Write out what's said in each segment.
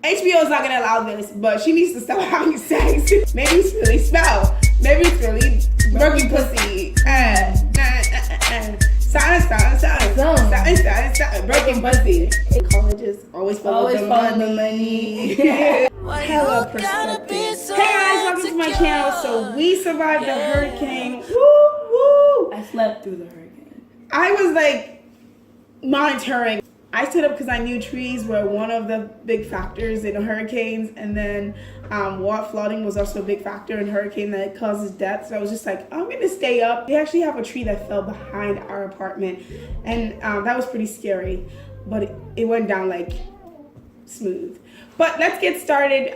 HBO is not gonna allow this, but she needs to stop having sex. Maybe it's really smell. Maybe it's really broken pussy. Broken pussy. Colleges always follow the money. Hella perspective. Hey guys, welcome to my channel. So we survived the hurricane. Woo woo. I slept through the hurricane. I was like monitoring. I stood up because I knew trees were one of the big factors in hurricanes, and then water flooding was also a big factor in hurricane that causes death. So I was just like, I'm gonna stay up. We actually have a tree that fell behind our apartment, and that was pretty scary, but it went down like smooth. But let's get started.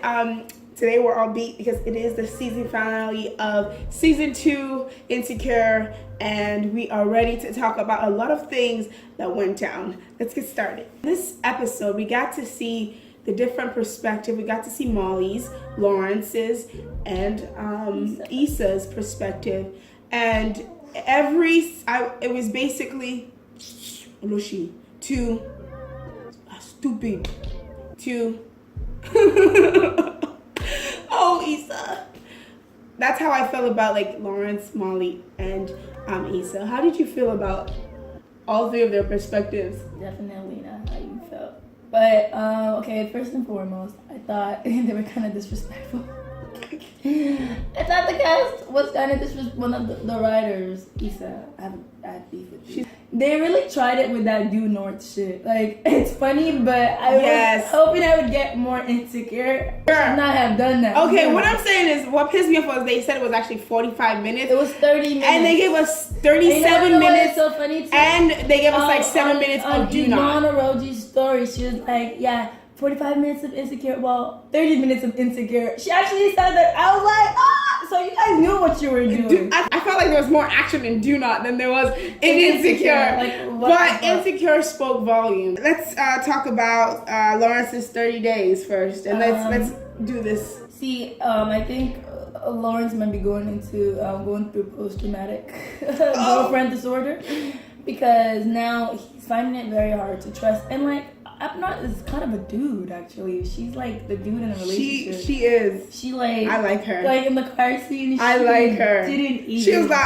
Today we're all beat because it is the season finale of season 2 Insecure, and we are ready to talk about a lot of things that went down. Let's get started. This episode we got to see the different perspective. We got to see Molly's, Lawrence's, and Issa's perspective, and it was basically too stupid to oh, Issa. That's how I felt about like Lawrence, Molly, and Issa. How did you feel about all three of their perspectives? Definitely not how you felt. But, okay, first and foremost, I thought they were kind of disrespectful. I thought the cast was kind of disrespectful. One of the writers, Issa, I have beef with you. They really tried it with that due north shit. Like, it's funny, but I was hoping I would get more Insecure. I should not have done that. Okay, what I'm saying is, what pissed me off was they said it was actually 45 minutes. It was 30 minutes. And they gave us 37 minutes. So funny too? And they gave us like 7 minutes of do not. On Roji's story, she was like, yeah, 45 minutes of Insecure, well, 30 minutes of Insecure. She actually said that. I was like, so you guys knew what you were doing. I felt like there was more action in Do Not than there was in Insecure. But Insecure spoke volume. Let's talk about Lawrence's 30 days first, and let's do this. See, I think Lawrence might be going through post-traumatic girlfriend disorder, because now he's finding it very hard to trust, and like, Apna is kind of a dude, actually. She's like the dude in the relationship. She is. She like. I like her. Like in the car scene. I like her. Didn't even. She was like,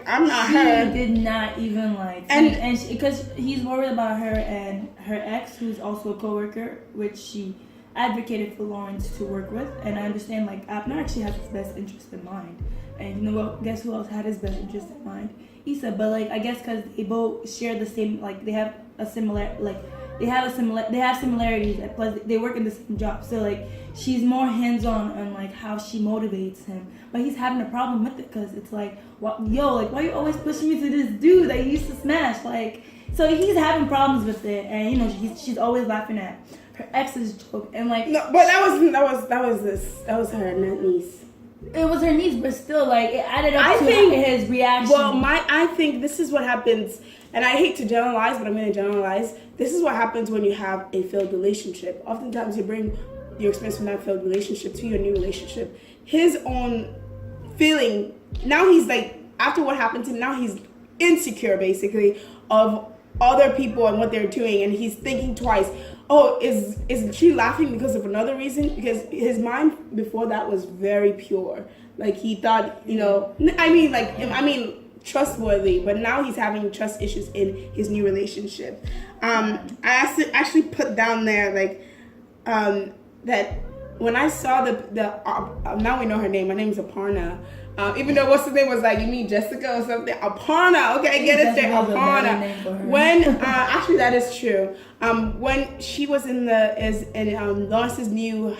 I'm not her. She did not even like. And because he's worried about her and her ex, who's also a coworker, which she advocated for Lawrence to work with. And I understand, like, Apna actually has his best interest in mind. And you know what? Guess who else had his best interest in mind? Issa. But like, I guess because they both share the same, like, they have a similar, like. They have similarities, plus they work in the same job. So like, she's more hands-on on like how she motivates him. But he's having a problem with it because it's like, why are you always pushing me to this dude that you used to smash? Like, so he's having problems with it, and you know she's always laughing at her ex's joke, and like. No, but that was her niece. It was her niece, but still, like, it added up to his reaction. Well, I think this is what happens, and I hate to generalize, but I'm going to generalize. This is what happens when you have a failed relationship. Oftentimes, you bring your experience from that failed relationship to your new relationship. His own feeling, now he's like, after what happened to him, now he's insecure, basically, of other people and what they're doing, and he's thinking twice. Oh, is she laughing because of another reason? Because his mind before that was very pure. Like, he thought, you know, trustworthy, but now he's having trust issues in his new relationship. I actually put down there, like, that when I saw now we know her name. Her name is Aparna. Even though what's the name was like, you mean Jessica or something? Aparna, okay, get it there, Aparna. When actually that is true. When she was in Lawrence's new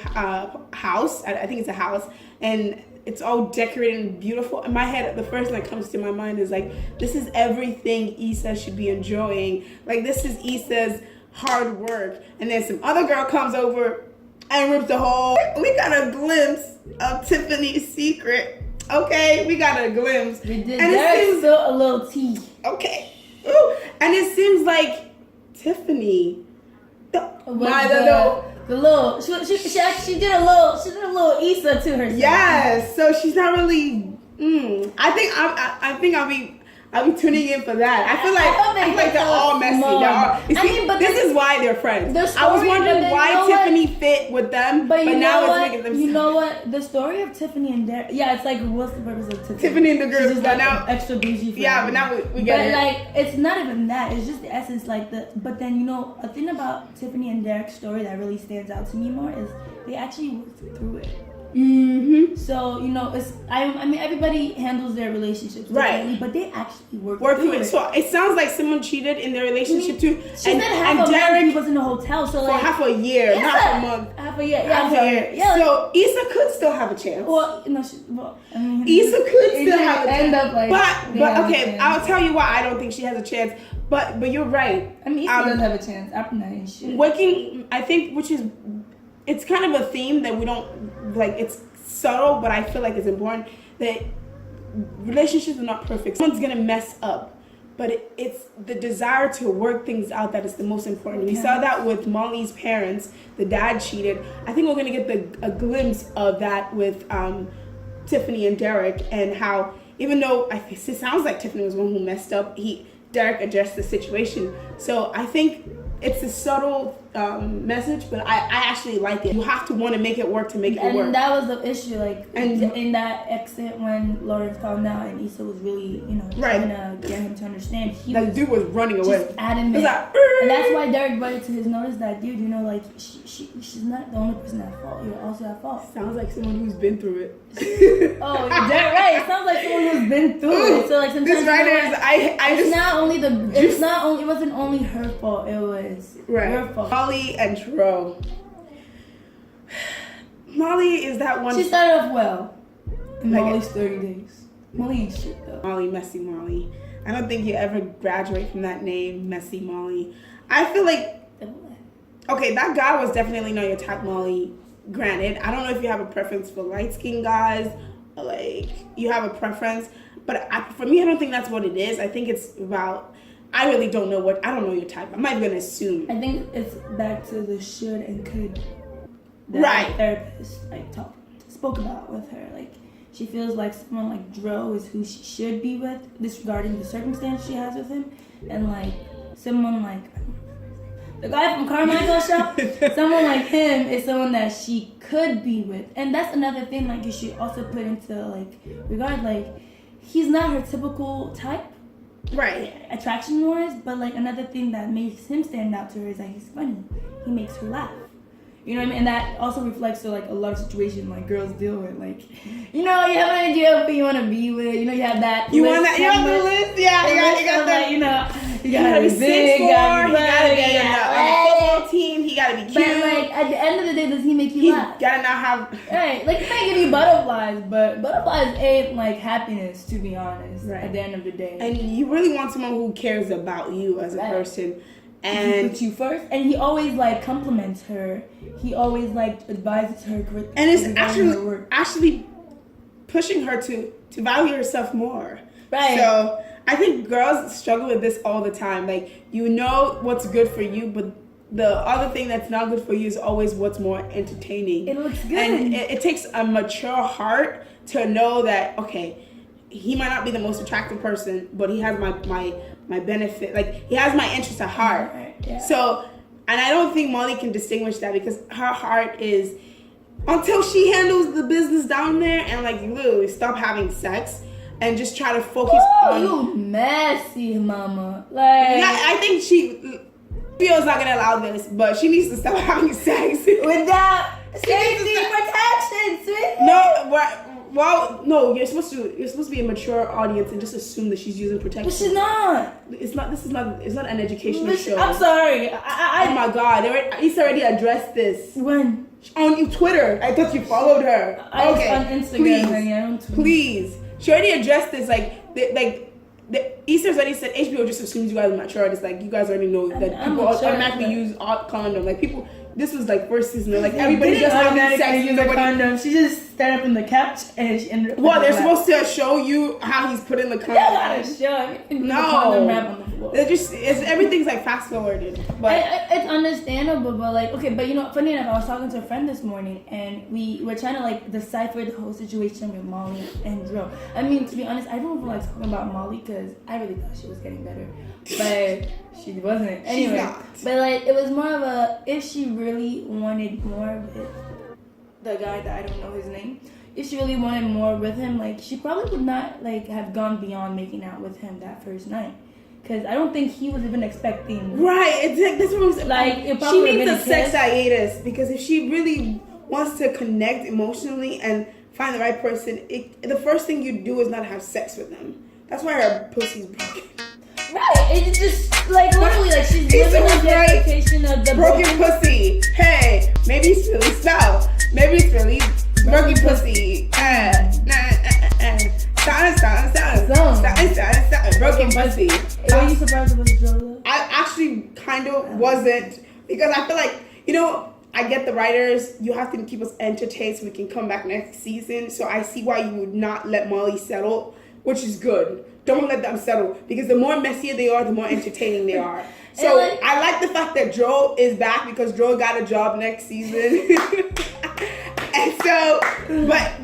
house, I think it's a house, and it's all decorated and beautiful. In my head, the first thing that comes to my mind is like, this is everything Issa should be enjoying. Like, this is Issa's hard work, and then some other girl comes over and rips the whole. We got a glimpse of Tiffany's secret. Okay, we got a glimpse. We did. There's still a little tea. Okay. Ooh. And it seems like Tiffany. She did a little Issa to herself. Yes. So she's not really. I think I'll be tuning in for that. I feel like they're all messy. This is why they're friends. I was wondering why Tiffany fit with them, but you now know it's what? making them. You know what? The story of Tiffany and Derek. Yeah, it's like, what's the purpose of Tiffany? Tiffany and the girls, She's just but like now extra bougie. For yeah, them. but now we get but it. like, it's not even that. It's just the essence, like the. But then you know, a thing about Tiffany and Derek's story that really stands out to me more is they actually worked through it. Mm-hmm. So you know, it's I mean everybody handles their relationships differently, right, but they actually work through it. it. So it sounds like someone cheated in their relationship too. She said half a month he was in a hotel, so like for half a year, Issa, not a month. Half a year, half a year. Yeah, so Issa could still have a chance. Well, no, I mean, Issa could still have a chance. Up like, but okay, I'll tell you why I don't think she has a chance. But you're right. I mean, Issa does have a chance. After that ain't shit. Working, I think, which is, it's kind of a theme that we don't like. It's subtle, but I feel like it's important that relationships are not perfect. Someone's gonna mess up, but it's the desire to work things out that is the most important. We saw that with Molly's parents. The dad cheated. I think we're gonna get a glimpse of that with Tiffany and Derek, and how even though it sounds like Tiffany was the one who messed up, Derek addressed the situation. So I think it's a subtle message, but I actually like it. You have to want to make it work to make it work. And that was the issue, like, in that exit when Lawrence found out and Issa was really, trying to get him to understand. That dude was running away. Just adamant. And that's why Derek brought it to his notice that, dude, like, she's not the only person at fault. You're also at fault. Sounds like someone who's been through it. Oh, you're dead right. It sounds like someone who's been through it. So, like, sometimes this writer it wasn't only her fault. It was your fault. Molly and Tro. Molly is that one. She started off well. Like Molly's 30 days. Molly ain't shit though. Molly, Messy Molly. I don't think you ever graduate from that name, Messy Molly. I feel like, okay, that guy was definitely not your type, Molly. Granted, I don't know if you have a preference for light-skinned guys, or like you have a preference, but for me, I don't think that's what it is. I think it's about, I really don't know I don't know your type. I'm not even gonna assume. I think it's back to the should and could that right. therapist spoke about with her. Like, she feels like someone like Dro is who she should be with, disregarding the circumstance she has with him, and like someone like the guy from Carmichael Shop, someone like him is someone that she could be with. And that's another thing, like, you should also put into like regard, like, he's not her typical type, right, attraction wise, but like another thing that makes him stand out to her is that he's funny. He makes her laugh. You know what I mean? And that also reflects to like a lot of situations like girls deal with. Like, you have an idea of who you want to be with. You have that. You want that? You have the list? Yeah, you got that. You gotta be 6'4", big. he gotta be on the football team. He gotta be cute. But like at the end of the day, does he make you laugh? Gotta not have. Right, like he might give you butterflies, but butterflies ain't like happiness, to be honest. Right. At the end of the day. And you really want someone who cares about you as a person. And he puts you first, and he always like compliments her. He always like advises her. And it's actually pushing her to value herself more. Right. So I think girls struggle with this all the time. Like, you know what's good for you, but the other thing that's not good for you is always what's more entertaining. It looks good. And it takes a mature heart to know that, okay, he might not be the most attractive person, but he has my benefit. Like, he has my interest at heart. Right, yeah. So, and I don't think Molly can distinguish that, because her heart is, until she handles the business down there and like literally stop having sex and just try to focus on. You messy mama. Like, yeah, I think she feels not gonna allow this, but she needs to stop having sex without safety protection, sweetie. Well, no, you're supposed to be a mature audience and just assume that she's using protection. But she's not. It's not an educational show. I'm sorry. Oh my God, Issa already addressed this. When? On Twitter. I thought you followed her. Okay. On Instagram. Please. She already addressed this. Issa's already said HBO just assumes you guys are mature. It's like, you guys already know that people automatically use condom. Like, people. This was like first season. Like, everybody just having sex. Use a condom. She just stand up in the couch and she ended up. Well, they're supposed to show you how he's putting the condom. Yeah, show. No. Everything's like fast forwarded. But it's understandable, but like, okay, but you know, funny enough, I was talking to a friend this morning, and we were trying to like decipher the whole situation with Molly and Dro. I mean, to be honest, I don't feel like talking about Molly because I really thought she was getting better, but she wasn't. Anyway, she's not. But like, it was more of a, if she really wanted more with the guy that I don't know his name. If she really wanted more with him, like, she probably would not like have gone beyond making out with him that first night. Because I don't think he was even expecting. Right, it's like, that's what I'm saying. Like, she needs a sex hiatus, because if she really wants to connect emotionally and find the right person, the first thing you do is not have sex with them. That's why her pussy's broken. Right, it's just like literally like she's living in the expectation of the broken pussy. Hey, maybe it's really style. Maybe it's really broken pussy. Broken pussy. Were you surprised it was Jola? I actually kind of wasn't, because I feel like, you know, I get the writers, you have to keep us entertained so we can come back next season. So I see why you would not let Molly settle, which is good. Don't let them settle, because the more messier they are, the more entertaining they are. So I like the fact that Dro is back, because Dro got a job next season. And so,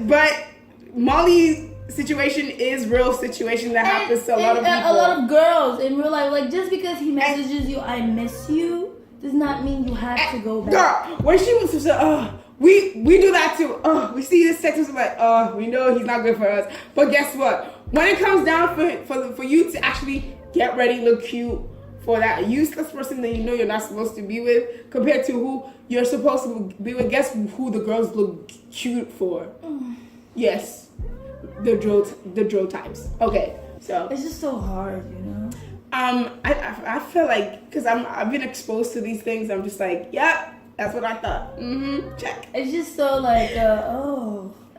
but Molly's situation is real situation that happens to a lot of people. A lot of girls in real life, like, just because he messages you, I miss you, does not mean you have to go back. Girl, when she was so, we do that too. We see this sex, we're like, we know he's not good for us. But guess what? When it comes down for you to actually get ready, look cute for that useless person that you know you're not supposed to be with, compared to who you're supposed to be with, guess who the girls look cute for? Yes. The drill types. Okay, so it's just so hard, you know. I feel like, because I've been exposed to these things, I'm just like, yep, that's what I thought. Check. It's just so like,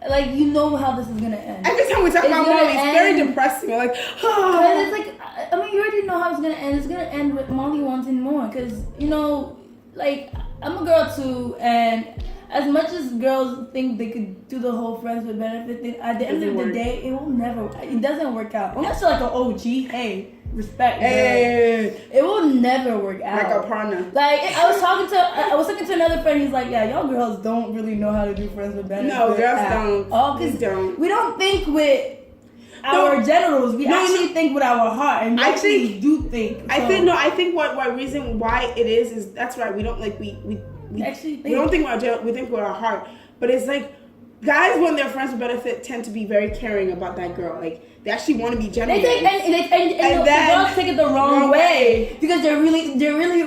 like, you know how this is gonna end. Every time we talk about Molly, it's very depressing. We're like, oh. It's like, I mean, you already know how it's gonna end. It's gonna end with Molly wanting more, because, you know, like, I'm a girl too, and as much as girls think they could do the whole friends with benefit thing, at the end of the day, it doesn't work out. Unless you're like an OG, hey, respect. Hey. It will never work out. Like a partner. Like, I was talking to another friend, he's like, yeah, y'all girls don't really know how to do friends with benefit. No, girls don't. Oh, because we don't think with our genitals, we actually think with our heart, and we actually do think. I think what reason why it is that's right, we don't like, we actually think. We don't think with our we think with our heart, but it's like, guys, when they're friends with benefit, tend to be very caring about that girl. Like, they actually want to be genuine. And the girls take it the wrong way, because they're really really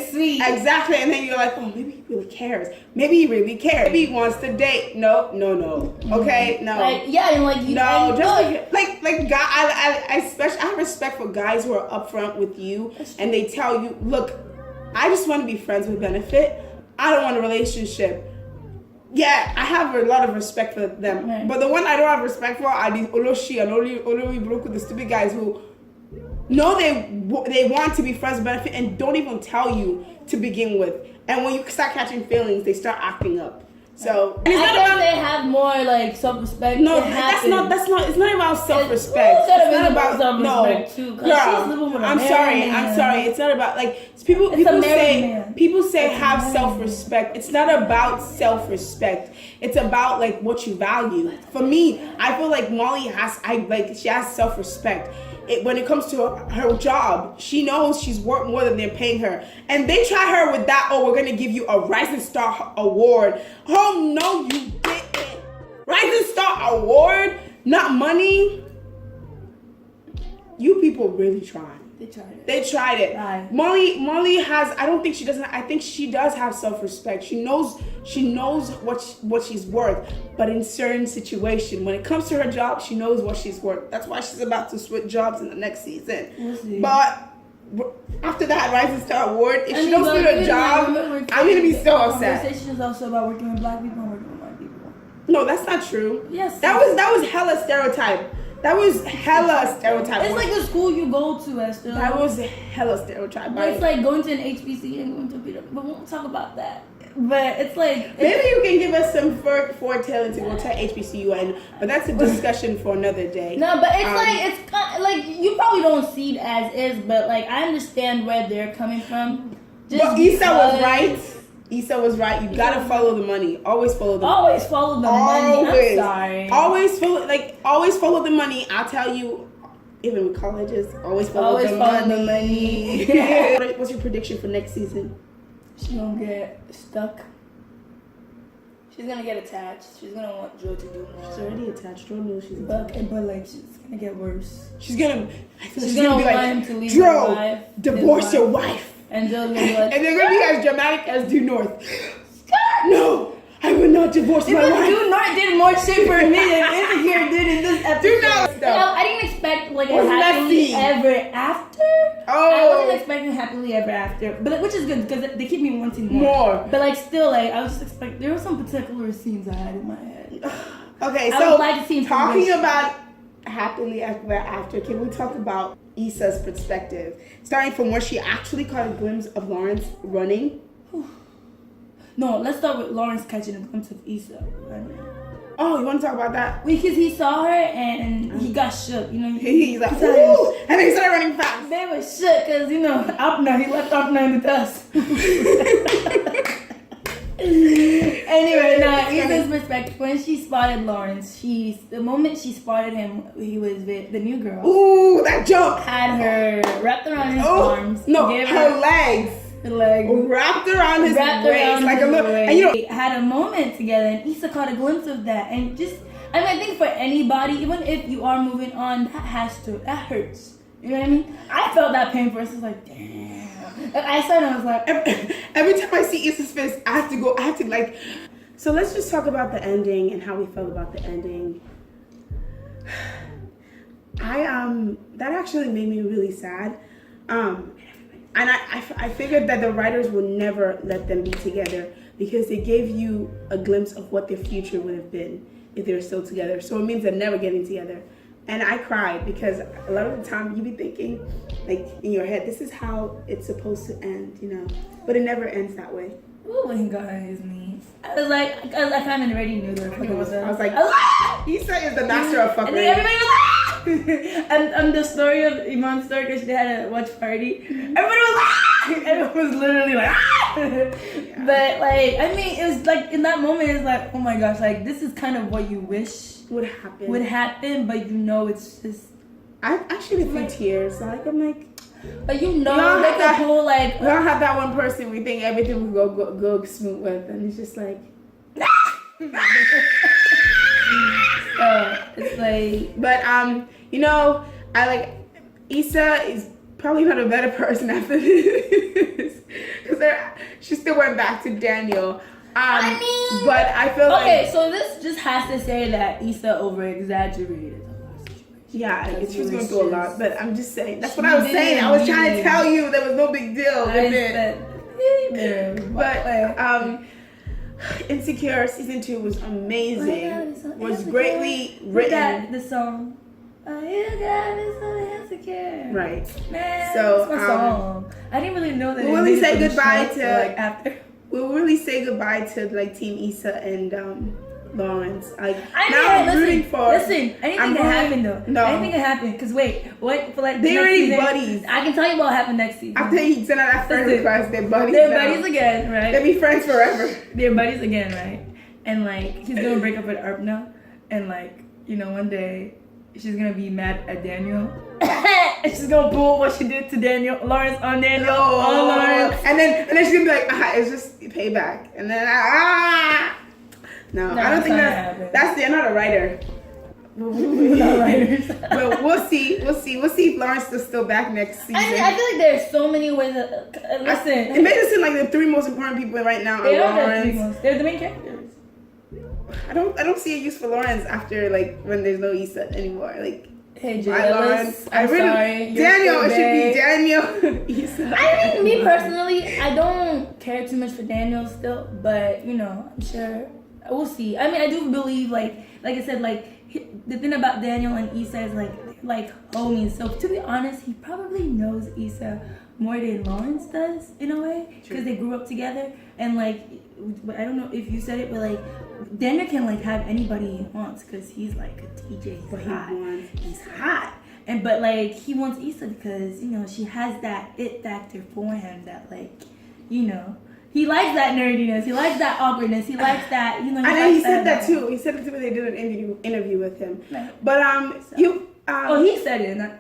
sweet. Exactly, and then you're like, oh, maybe he really cares. Maybe he wants to date. No. Okay, no. Like, yeah, and like you. No, just like guy. I have respect for guys who are upfront with you, and they tell you, look, I just want to be friends with benefit. I don't want a relationship. Yeah, I have a lot of respect for them. Right. But the one I don't have respect for are these Oloshi and Oli broke with the stupid guys who know they want to be friends with benefit and don't even tell you to begin with. And when you start catching feelings, they start acting up. So I guess they have more like self-respect. No, that's not. It's not about self-respect. It's not about self-respect too. Girl, I'm sorry. It's not about like people say have self-respect. It's not about self-respect. It's about like what you value. For me, I feel like Molly she has self-respect. When it comes to her job, she knows she's worth more than they're paying her. And they try her with that, we're going to give you a Rising Star Award. Oh, no, you didn't. Rising Star Award? Not money? You people really tried. They tried it. Right. Molly has, I don't think she doesn't, I think she does have self-respect. She knows what she's worth. But in certain situation, when it comes to her job, she knows what she's worth. That's why she's about to switch jobs in the next season. We'll see. But after that Rising Star Award, if she don't switch her job, I'm going to be so upset. Conversation is also about working with black people and working with white people. No, that's not true. Yes. That was hella stereotype. That was hella stereotype. It's like the school you go to, Esther. That was hella stereotype. It's like going to an HBC and going to a BW, but we won't talk about that. But it's like maybe you can give us some foretelling to go to HBCU, but that's a discussion for another day. No, but it's kind of like you probably don't see it as is, but like I understand where they're coming from. But Issa was right. Issa was right. You gotta follow the money. Always follow the money. Always follow the money. I'm sorry. Always follow the money. I'll tell you. Even with colleges, always follow the money. What's your prediction for next season? She's gonna get stuck. She's gonna get attached. She's gonna want Joe to do more. She's already attached. Joe knows she's attached. But like, she's gonna get worse. She's gonna want him to leave her wife. Divorce your wife. And Joe's gonna be like, and they're gonna be as dramatic as Due North. No, I will not divorce my wife. Due North did more shit for me than Insecure did in this episode. Due North, I didn't expect like a happily ever after. I wasn't expecting happily ever after, but which is good because they keep me wanting more. But like still, like I was just expecting. There were some particular scenes I had in my head. Okay, so talking about happily ever after, can we talk about Issa's perspective, starting from where she actually caught a glimpse of Lawrence running? No, let's start with Lawrence catching a glimpse of Issa. Oh, you want to talk about that? Because he saw her and he got shook, you know. He's like, ooh! And then he started running fast. They were shook because, you know, he left Apna in the dust. Anyway, now Issa's perspective, when she spotted Lawrence, the moment she spotted him, he was with the new girl. Ooh, that jump! Had her wrapped around his arms. No, her legs. Wrapped around his waist, like a little, and you know, they had a moment together, and Issa caught a glimpse of that, and I think for anybody, even if you are moving on, that hurts. You know what I mean? I felt that pain first. I was like, damn. I saw it, and I was like, every time I see Issa's face, I have to like. So let's just talk about the ending and how we felt about the ending. That actually made me really sad. And I figured that the writers would never let them be together because they gave you a glimpse of what their future would have been if they were still together. So it means they're never getting together. And I cried because a lot of the time you be thinking, like in your head, this is how it's supposed to end, you know. But it never ends that way. Ooh, when he got on his knees. I was like, I kind of already knew they were fucking with us. I was like, Issa is the master of fucking. And then everybody was like, and the story of Iman's story, because they had a watch party, everybody was like, everyone was literally like, yeah. But like, I mean, it was like, in that moment, it's like, oh my gosh, like, this is kind of what you wish would happen, but you know, it's just. I actually feel tears. Like, I'm like. But you know, like the whole like. We don't have that one person we think everything will go smooth with, and it's just like. It's like. But you know, I like Issa is probably not a better person after this because she still went back to Daniel. I mean, but I feel like so this just has to say that Issa over exaggerated. Yeah, like she was going through a lot, but I'm just saying. That's what I was saying. I was trying to tell you there was no big deal with it. But Insecure season 2 was amazing. Was greatly written. The song. Oh, you got me so insecure. Right. Man, so that's my song. I didn't really know that. We'll really say goodbye to like after. We'll really say goodbye to like Team Issa and Lawrence. Like I'm rooting for. Listen, anything can happen though. No, anything can happen. Cause what for like they already buddies. I can tell you what happened next season. After he sent out that friend request, they're buddies. They're buddies again, right? They'll be friends forever. They're buddies again, right? And like he's gonna break up with Arpna, and like you know one day she's gonna be mad at Daniel. And she's gonna pull what she did to Daniel, Lawrence on Daniel, on Lawrence, and then she's gonna be like, it's just payback, and then No, I don't think that's they're not a writer. We're not writers. But we'll see if Lawrence is still back next season. I mean, I feel like there's so many ways. Listen, it made it seem like the 3 most important people right now are Lawrence. They're the main characters. I don't see a use for Lawrence after like when there's no Issa anymore. Like, hey, Lawrence. I'm sorry. Daniel, it should be Daniel. Issa. I mean, me personally, I don't care too much for Daniel still, but you know, I'm sure. We'll see. I mean, I do believe, like I said, like the thing about Daniel and Issa is like homies. So to be honest, he probably knows Issa more than Lawrence does in a way because they grew up together. And like I don't know if you said it, but like Daniel can like have anybody he wants because he's like a TJ. He's hot. And but like he wants Issa because she has that it factor for him that like he likes that nerdiness, he likes that awkwardness, he likes that I know he said that too. He said it to me. They did an interview with him, right. but he said it.